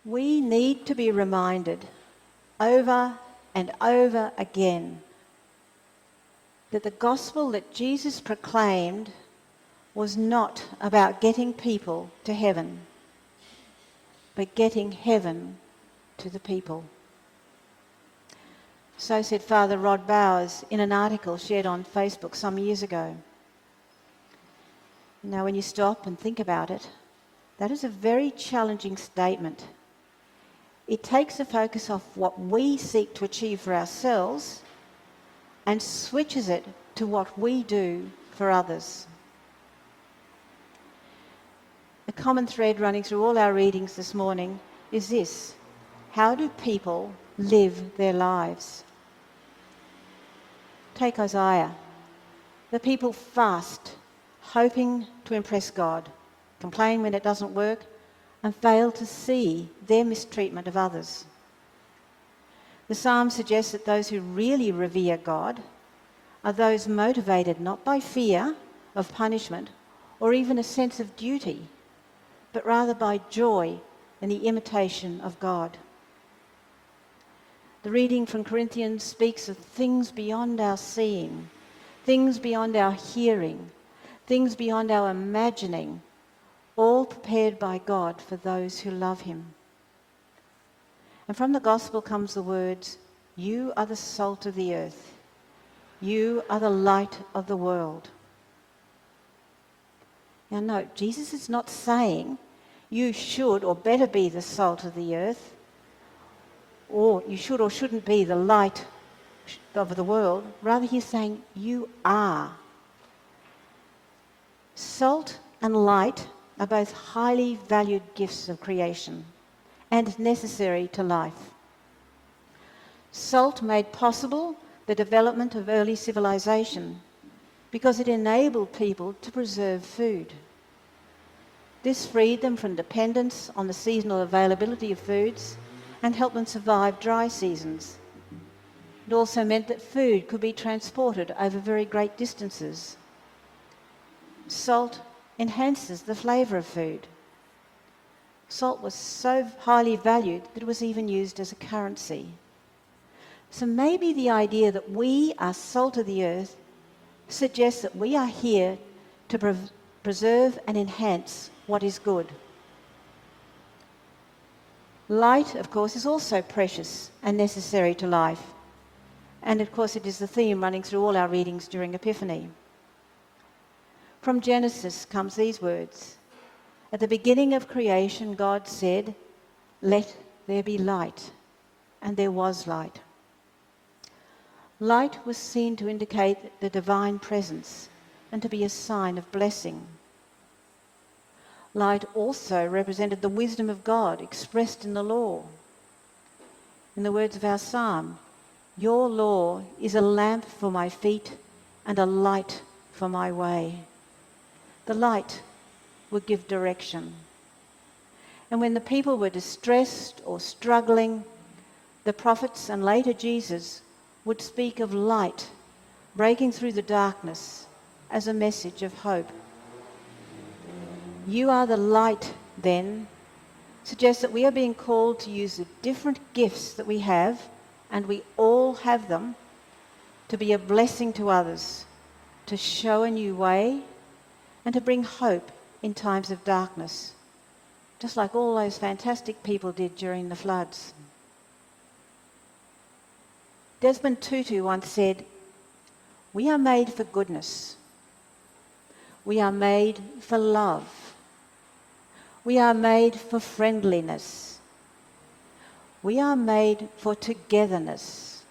We need to be reminded over and over again that the gospel that Jesus proclaimed was not about getting people to heaven, but getting heaven to the people. So said Father Rod Bowers in an article shared on Facebook some years ago. Now, when you stop and think about it, that is a very challenging statement. It takes the focus off what we seek to achieve for ourselves and switches it to what we do for others. A common thread running through all our readings this morning is this: how do people live their lives? Take Isaiah. The people fast, hoping to impress God, complain when it doesn't work, and fail to see their mistreatment of others. The psalm suggests that those who really revere God are those motivated not by fear of punishment or even a sense of duty, but rather by joy in the imitation of God. The reading from Corinthians speaks of things beyond our seeing, things beyond our hearing, things beyond our imagining, all prepared by God for those who love him. And from the gospel comes the words, "You are the salt of the earth. You are the light of the world." Now note, Jesus is not saying you should or better be the salt of the earth, or you should or shouldn't be the light of the world. Rather, he's saying you are. Salt and light are both highly valued gifts of creation and necessary to life. Salt made possible the development of early civilization because it enabled people to preserve food. This freed them from dependence on the seasonal availability of foods and helped them survive dry seasons. It also meant that food could be transported over very great distances. Salt enhances the flavour of food. Salt was so highly valued that it was even used as a currency. So maybe the idea that we are salt of the earth suggests that we are here to preserve and enhance what is good. Light, of course, is also precious and necessary to life. And of course, it is the theme running through all our readings during Epiphany. From Genesis comes these words: "At the beginning of creation, God said, 'Let there be light,' and there was light." Light was seen to indicate the divine presence and to be a sign of blessing. Light also represented the wisdom of God expressed in the law. In the words of our psalm, "Your law is a lamp for my feet and a light for my way." The light would give direction. And when the people were distressed or struggling, the prophets and later Jesus would speak of light breaking through the darkness as a message of hope. "You are the light," then, suggests that we are being called to use the different gifts that we have, and we all have them, to be a blessing to others, to show a new way, and to bring hope in times of darkness, just like all those fantastic people did during the floods. Desmond Tutu once said, "We are made for goodness. We are made for love. We are made for friendliness. We are made for togetherness.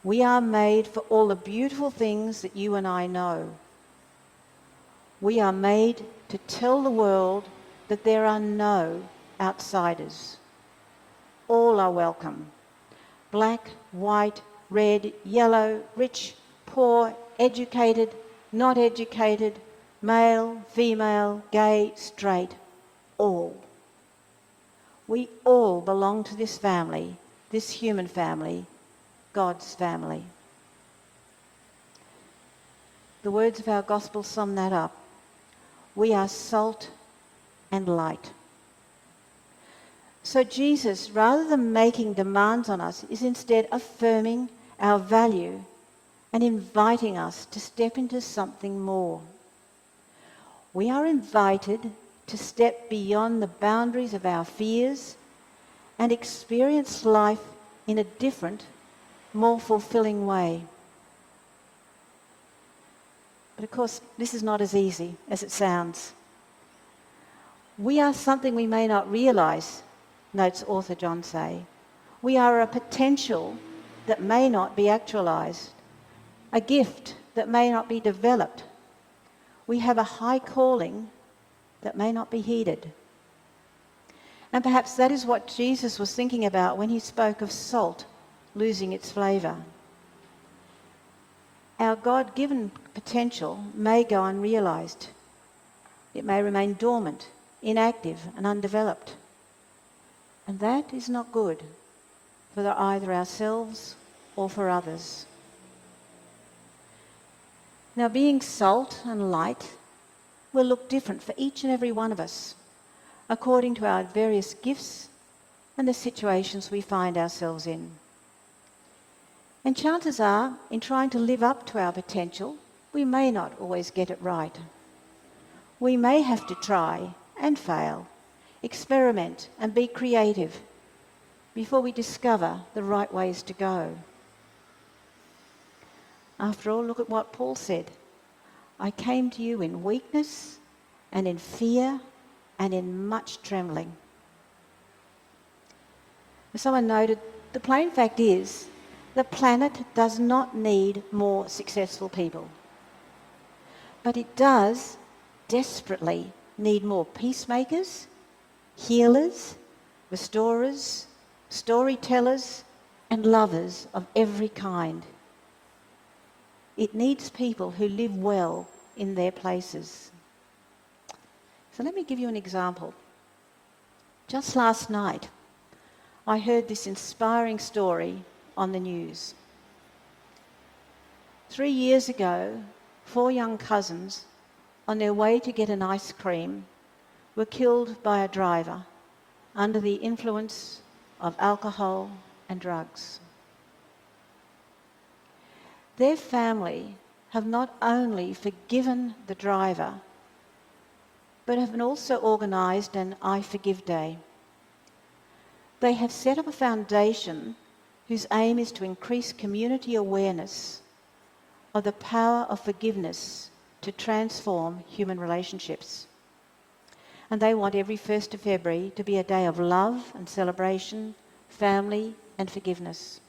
We are made for all the beautiful things that you and I know. We are made to tell the world that there are no outsiders. All are welcome. Black, white, red, yellow, rich, poor, educated, not educated, male, female, gay, straight, all. We all belong to this family, this human family, God's family." The words of our gospel sum that up. We are salt and light. So Jesus, rather than making demands on us, is instead affirming our value and inviting us to step into something more. We are invited to step beyond the boundaries of our fears and experience life in a different, more fulfilling way. But of course, this is not as easy as it sounds. We are something we may not realise, notes author John Say. We are a potential that may not be actualised, a gift that may not be developed. We have a high calling that may not be heeded. And perhaps that is what Jesus was thinking about when he spoke of salt losing its flavour. Our God-given potential may go unrealised. It may remain dormant, inactive and undeveloped. And that is not good for either ourselves or for others. Now, being salt and light will look different for each and every one of us, according to our various gifts and the situations we find ourselves in. And chances are, in trying to live up to our potential, we may not always get it right. We may have to try and fail, experiment and be creative before we discover the right ways to go. After all, look at what Paul said. I came to you in weakness and in fear and in much trembling. As someone noted, the plain fact is the planet does not need more successful people. But it does desperately need more peacemakers, healers, restorers, storytellers, and lovers of every kind. It needs people who live well in their places. So let me give you an example. Just last night, I heard this inspiring story on the news. 3 years ago, 4 young cousins on their way to get an ice cream were killed by a driver under the influence of alcohol and drugs. Their family have not only forgiven the driver, but have also organised an I Forgive Day. They have set up a foundation whose aim is to increase community awareness of the power of forgiveness to transform human relationships. And they want every 1st of February to be a day of love and celebration, family and forgiveness.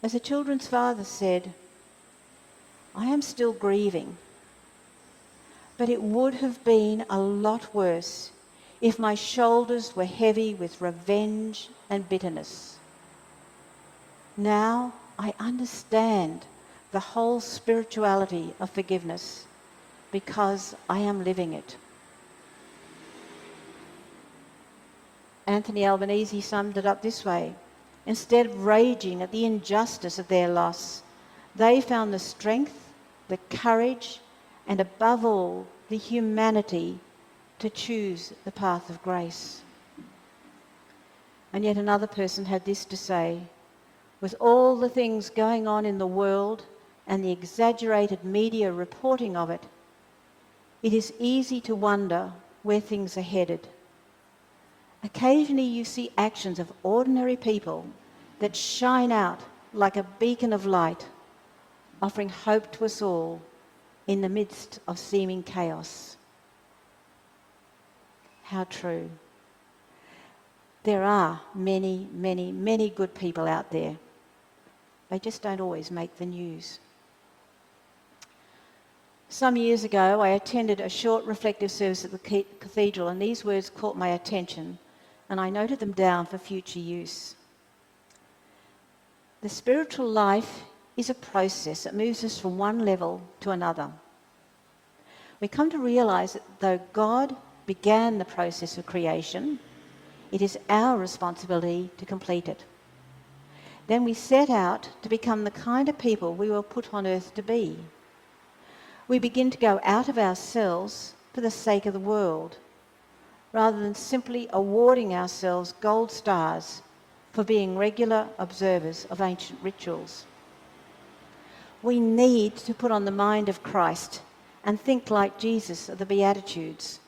As a children's father said, I am still grieving, but it would have been a lot worse if my shoulders were heavy with revenge and bitterness. Now I understand the whole spirituality of forgiveness because I am living it. Anthony Albanese summed it up this way. Instead of raging at the injustice of their loss, they found the strength, the courage, and above all, the humanity to choose the path of grace. And yet another person had this to say, with all the things going on in the world and the exaggerated media reporting of it, it is easy to wonder where things are headed. Occasionally you see actions of ordinary people that shine out like a beacon of light, offering hope to us all in the midst of seeming chaos. How true. There are many, many, many good people out there. They just don't always make the news. Some years ago, I attended a short reflective service at the cathedral, and these words caught my attention, and I noted them down for future use. The spiritual life is a process that moves us from one level to another. We come to realise that though God began the process of creation, it is our responsibility to complete it. Then we set out to become the kind of people we were put on earth to be. We begin to go out of ourselves for the sake of the world, rather than simply awarding ourselves gold stars for being regular observers of ancient rituals. We need to put on the mind of Christ and think like Jesus of the Beatitudes.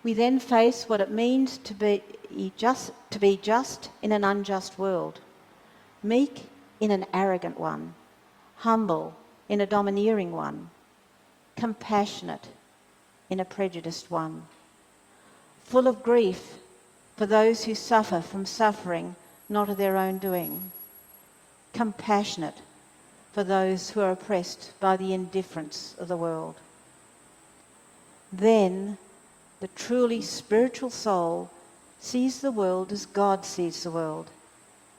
We then face what it means to be just in an unjust world, meek in an arrogant one, humble in a domineering one, compassionate in a prejudiced one, full of grief for those who suffer from suffering not of their own doing, compassionate for those who are oppressed by the indifference of the world. Then the truly spiritual soul sees the world as God sees the world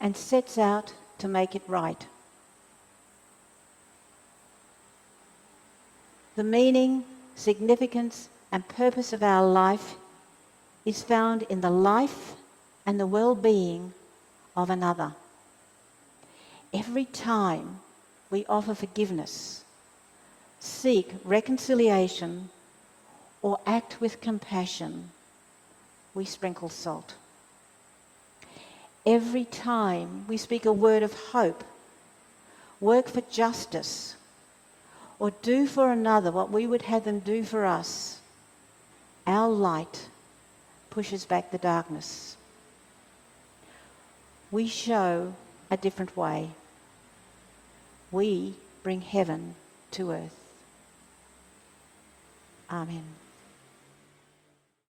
and sets out to make it right. The meaning, significance, and purpose of our life is found in the life and the well-being of another. Every time we offer forgiveness, seek reconciliation, or act with compassion, we sprinkle salt. Every time we speak a word of hope, work for justice, or do for another what we would have them do for us, our light pushes back the darkness. We show a different way. We bring heaven to earth. Amen.